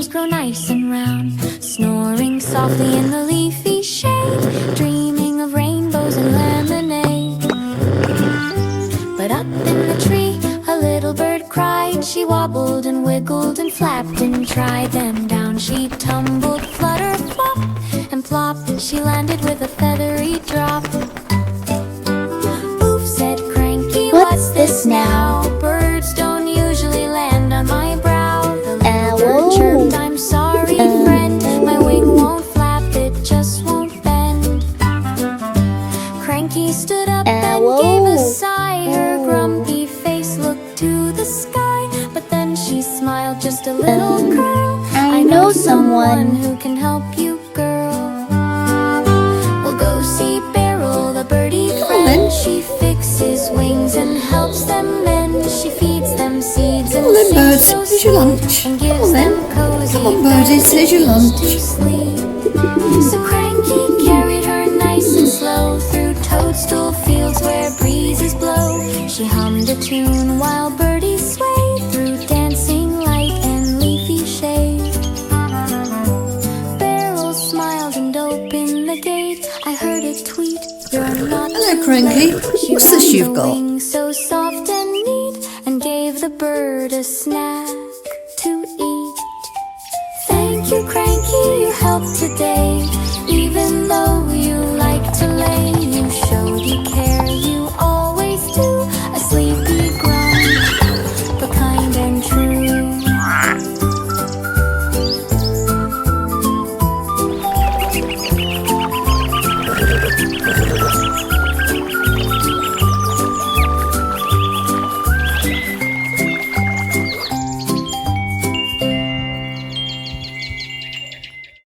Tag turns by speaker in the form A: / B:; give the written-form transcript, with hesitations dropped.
A: arms grow nice and round, snoring softly in the leafy shade, dreaming of rainbows and lemonade. But up in the tree, a little bird cried. She wobbled and wiggled and flapped and tried. Then down she tumbled, flutter, flop, and plop, she landed with a feathery drop. Oof, said Cranky, what's this now? Birds don't usually land on my brow. The little bird chirped, I'm sorry, friend. My wing won't flap, it just won't bend. Cranky stood up and gave a sigh. Her grumpy face looked to the sky, but then she smiled, just a little curl. I know someone who can help you, girl. We'll go see Beryl, the birdie friend. She fixes wings and helps them mend. She feeds them seeds and
B: then, birds,
A: so
B: here's your lunch.
A: and gives them cozy
B: Come on, birdies, here's your
A: beds
B: lunch.
A: to sleep. So Cranky carried her nice and slow through toadstool fields where breezes blow. She hummed a tune while birdies swayed through dancing light and leafy shade. Beryl smiled and opened the gate. I heard it tweet, "You're not
B: Hello,
A: too
B: Cranky.
A: late." She
B: What's this
A: rubbed
B: you've
A: the
B: got?
A: wings so soft and neat and gave the bird a snack to eat. Thank you, Cranky, you helped today. Even though you like to lay, you showed you care, you always do. A sleepy grunt, but kind and true.